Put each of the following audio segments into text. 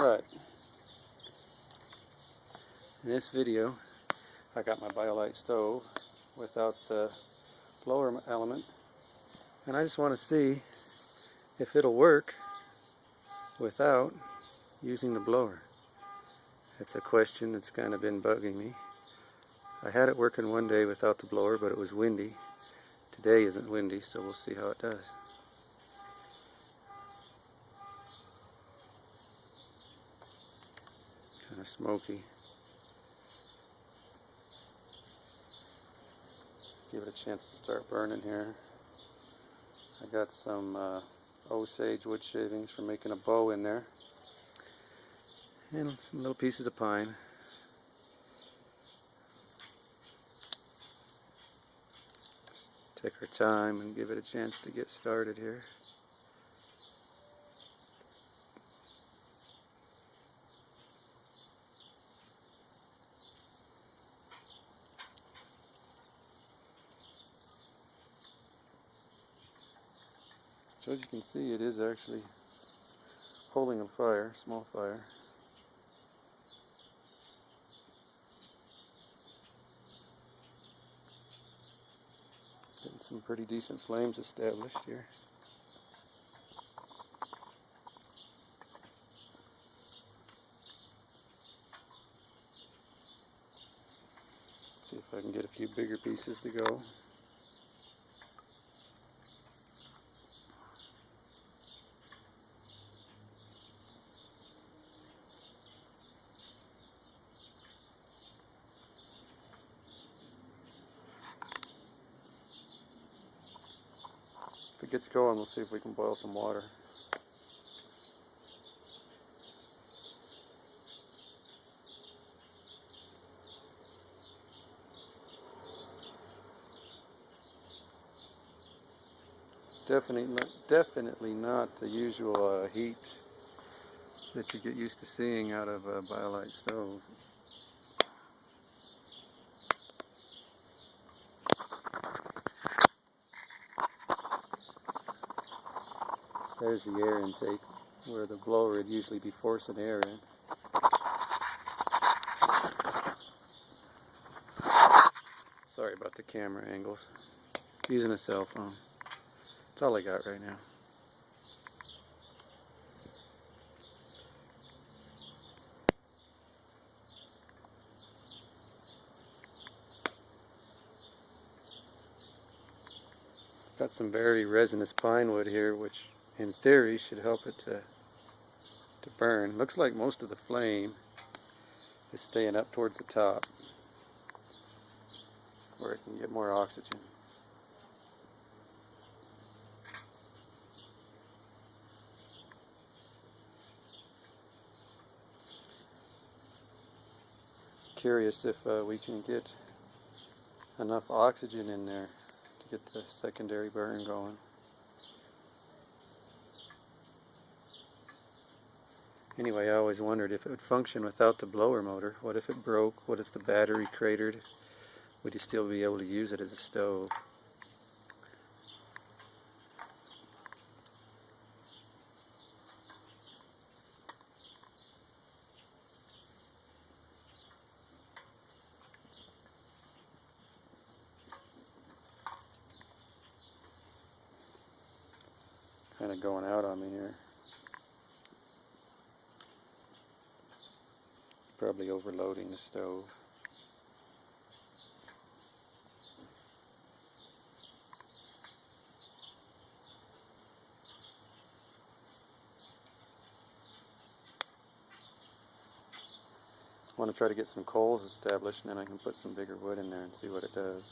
Alright, in this video I got my Biolite stove without the blower element, and I just want to see if it'll work without using the blower. It's a question that's kind of been bugging me. I had it working one day without the blower, but it was windy. Today isn't windy, so we'll see how it does. Kind of smoky. Give it a chance to start burning here. I got some Osage wood shavings for making a bow in there, and some little pieces of pine. Just take our time and give it a chance to get started here. So as you can see, it is actually holding a fire, small fire. Getting some pretty decent flames established here. See if I can get a few bigger pieces to go. If it gets going, we'll see if we can boil some water. Definitely not the usual heat that you get used to seeing out of a Biolite stove. There's the air intake, where the blower would usually be forcing air in. Sorry about the camera angles. Using a cell phone. That's all I got right now. Got some very resinous pine wood here, which in theory should help it to burn. Looks like most of the flame is staying up towards the top, where it can get more oxygen. Curious if we can get enough oxygen in there to get the secondary burn going. Anyway, I always wondered if it would function without the blower motor. What if it broke? What if the battery cratered? Would you still be able to use it as a stove? Kind of going out on me here. Probably overloading the stove. I want to try to get some coals established, and then I can put some bigger wood in there and see what it does.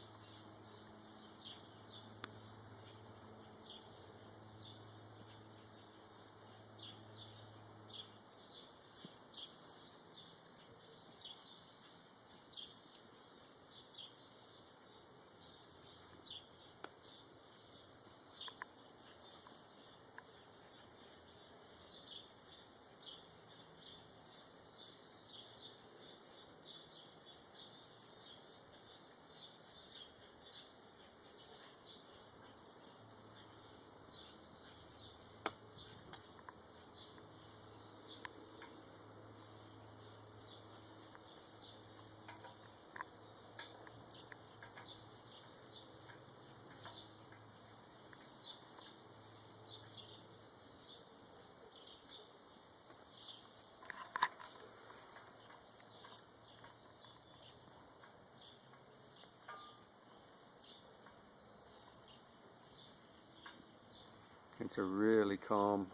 It's a really calm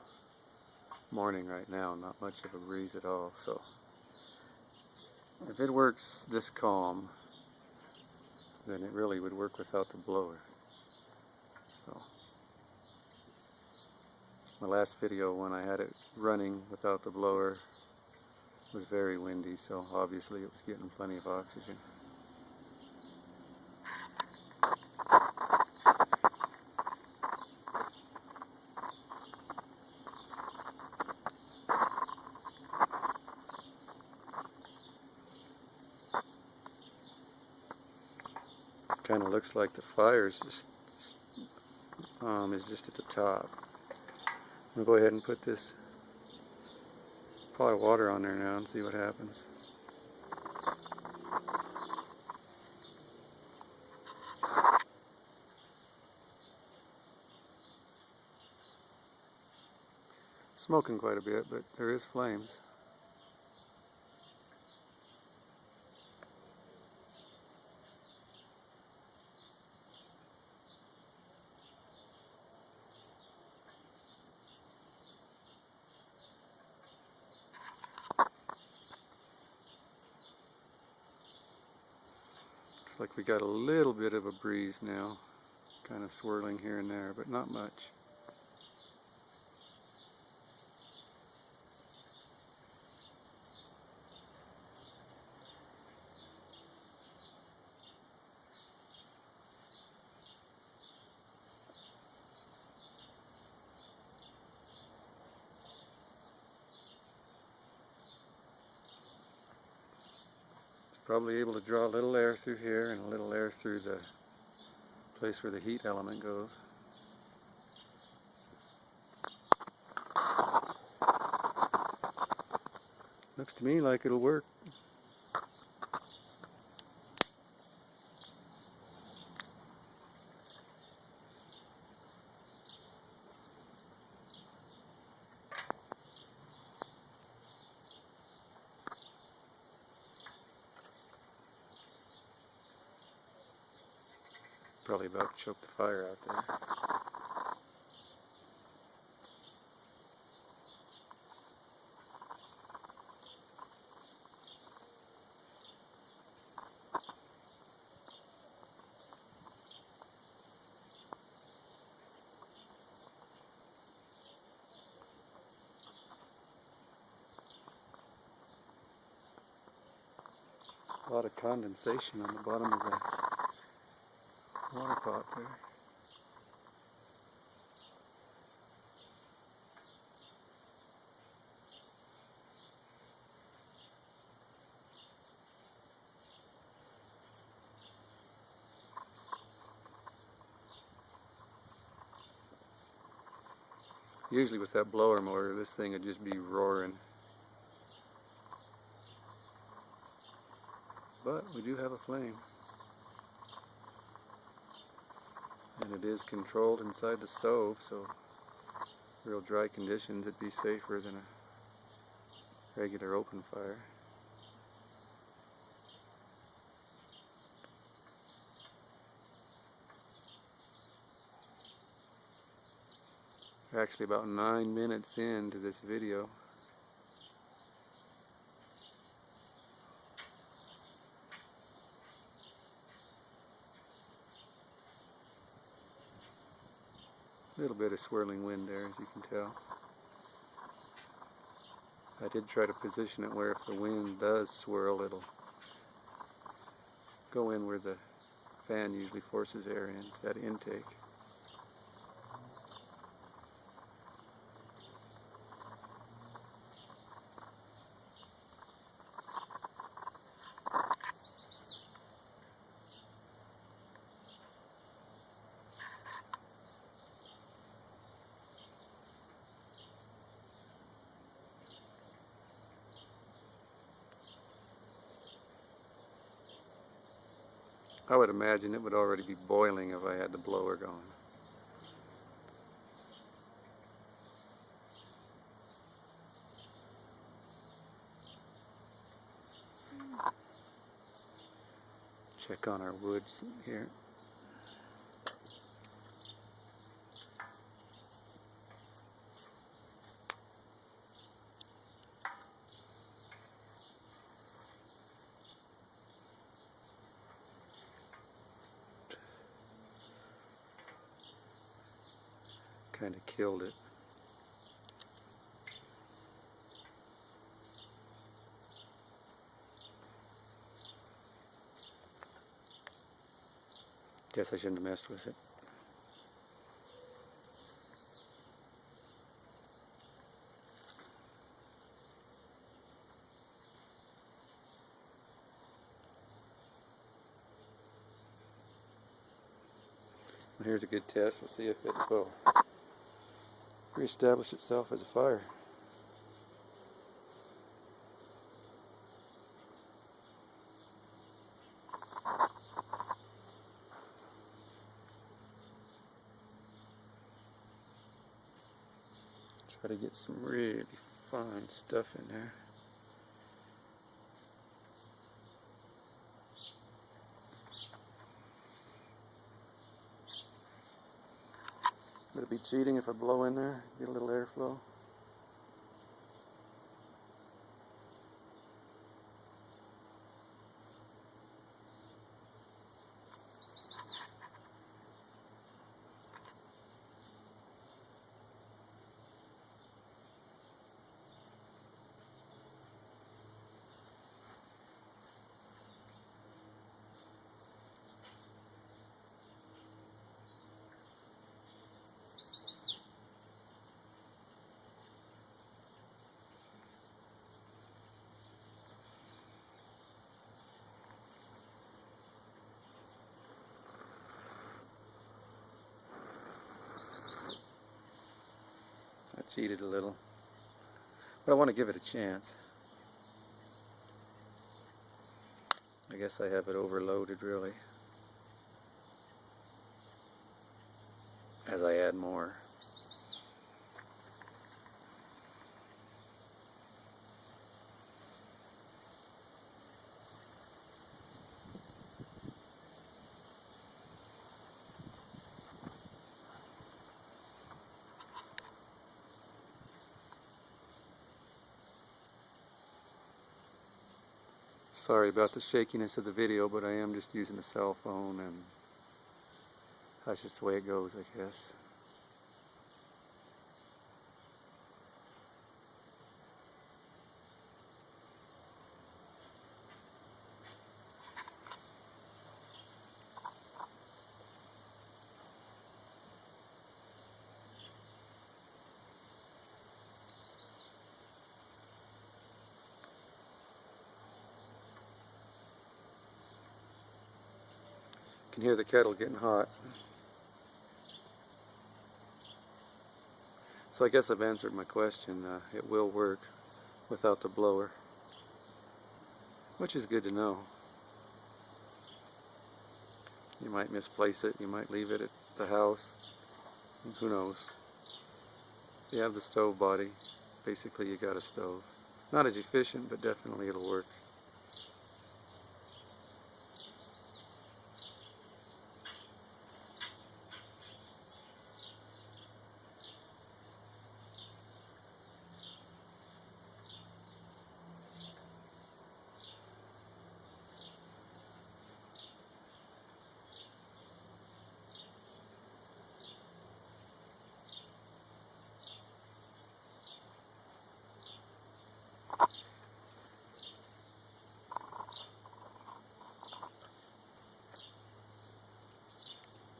morning right now, not much of a breeze at all, so if it works this calm, then it really would work without the blower. So my last video when I had it running without the blower was very windy, so obviously it was getting plenty of oxygen. Kind of looks like the fire is just at the top. I'm going to go ahead and put this pot of water on there now and see what happens. Smoking quite a bit, but there is flames. Looks like we got a little bit of a breeze now, kind of swirling here and there, but not much. Probably able to draw a little air through here and a little air through the place where the heat element goes. Looks to me like it'll work. Probably about to choke the fire out there. A lot of condensation on the bottom of the water pot there. Usually with that blower motor, this thing would just be roaring. But we do have a flame. And it is controlled inside the stove, so real dry conditions it'd be safer than a regular open fire. We're actually about 9 minutes into this video. A little bit of swirling wind there, as you can tell. I did try to position it where if the wind does swirl, it'll go in where the fan usually forces air in, that intake. I would imagine it would already be boiling if I had the blower going. Check on our woods here. kind of killed it. Guess I shouldn't have messed with it. Well, here's a good test. We'll see if it will reestablish itself as a fire. Try to get some really fine stuff in there. Would it be cheating if I blow in there, get a little airflow? I cheated a little, but I want to give it a chance. I guess I have it overloaded really as I add more. Sorry about the shakiness of the video, but I am just using a cell phone, and that's just the way it goes, I guess. You can hear the kettle getting hot. So I guess I've answered my question. It will work without the blower, which is good to know. You might misplace it, you might leave it at the house, who knows. If you have the stove body, basically you got a stove. Not as efficient, but definitely it'll work.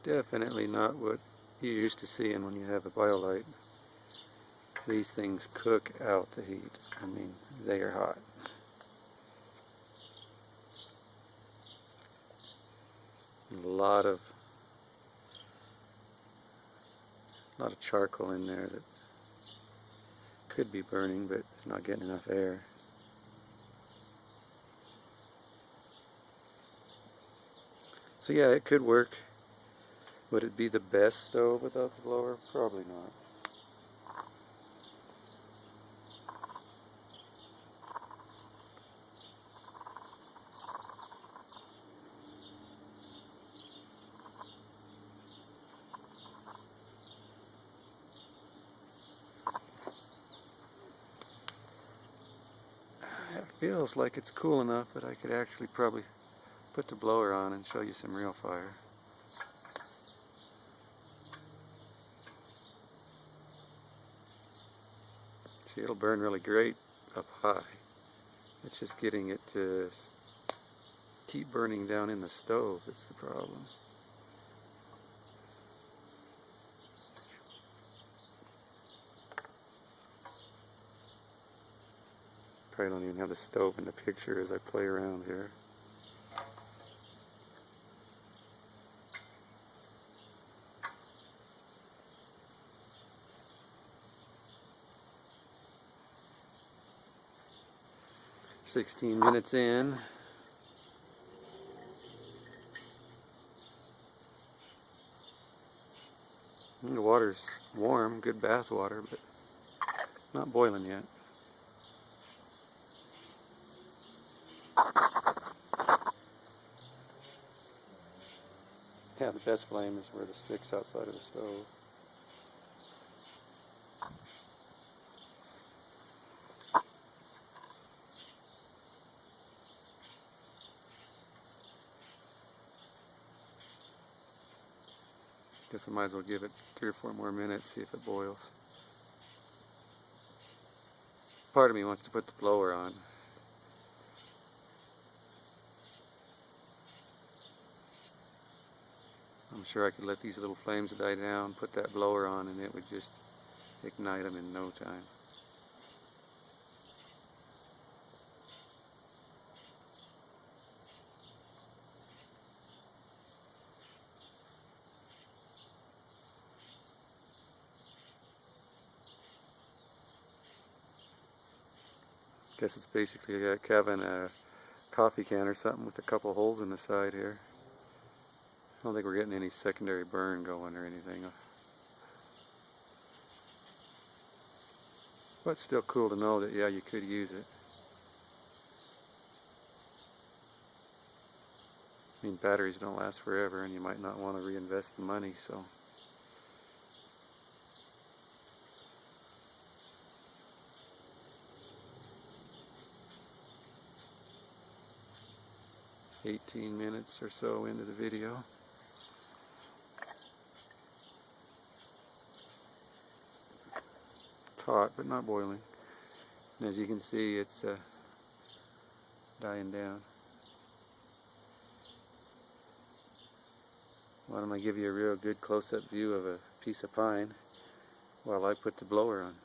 Definitely not what you're used to seeing when you have a Biolite. These things cook out the heat. I mean, they are hot. A lot of charcoal in there that could be burning, but it's not getting enough air. So yeah, it could work. Would it be the best stove without the blower? Probably not. It feels like it's cool enough that I could actually probably put the blower on and show you some real fire. See, it'll burn really great up high. It's just getting it to keep burning down in the stove that's the problem. Probably don't even have the stove in the picture as I play around here. "16 minutes in. The water's warm, good bath water, but not boiling yet. Yeah, the best flame is where the stick's outside of the stove. Guess I might as well give it 3 or 4 more minutes, see if it boils. Part of me wants to put the blower on. I'm sure I could let these little flames die down, put that blower on, and it would just ignite them in no time. Guess it's basically like having a coffee can or something with a couple holes in the side here. I don't think we're getting any secondary burn going or anything. But it's still cool to know that, yeah, you could use it. I mean, batteries don't last forever, and you might not want to reinvest the money, so. "18 minutes or so into the video. It's hot, but not boiling. And as you can see, it's dying down. Why don't I give you a real good close-up view of a piece of pine while I put the blower on.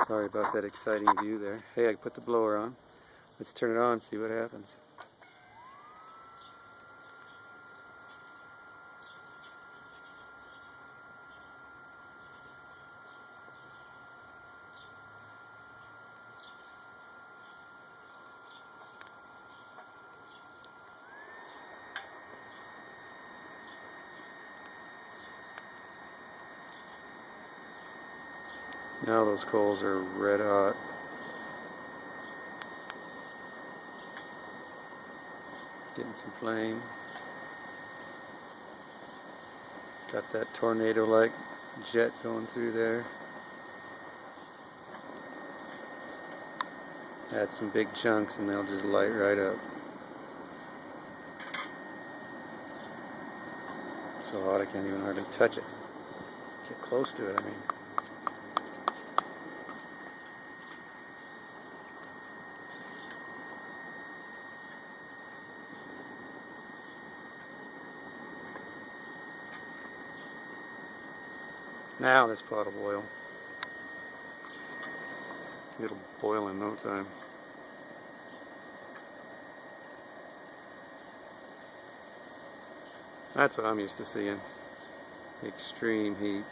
Sorry about that exciting view there. Hey, I put the blower on. Let's turn it on and see what happens. Now those coals are red hot. Getting some flame. Got that tornado-like jet going through there. Add some big chunks and they'll just light right up. So hot I can't even hardly touch it. Get close to it, I mean. Now this pot will boil. It'll boil in no time. That's what I'm used to seeing. Extreme heat.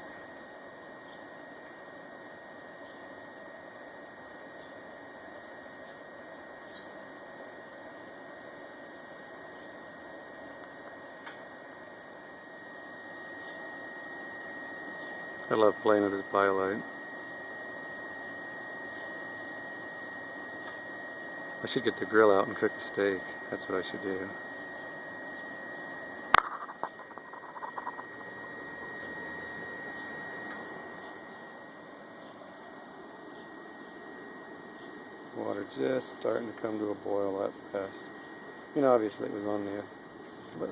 I love playing with this Biolite. I should get the grill out and cook a steak. That's what I should do. Water just starting to come to a boil that fast. You know, obviously it was on the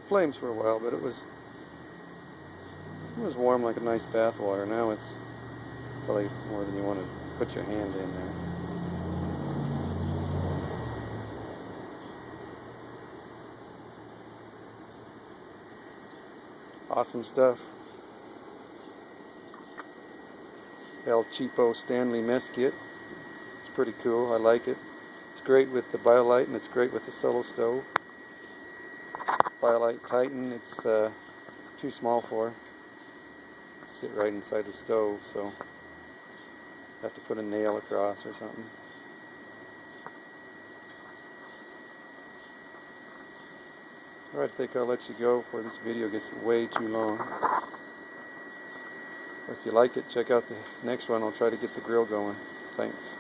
flames for a while, but it was warm like a nice bath water. Now it's probably more than you want to put your hand in there. Awesome stuff. El Cheapo Stanley mess kit. It's pretty cool. I like it. It's great with the Biolite and it's great with the solo stove. Biolite Titan, it's too small for. Sit right inside the stove, so I have to put a nail across or something. Alright, I think I'll let you go before this video gets way too long. If you like it, check out the next one. I'll try to get the grill going. Thanks.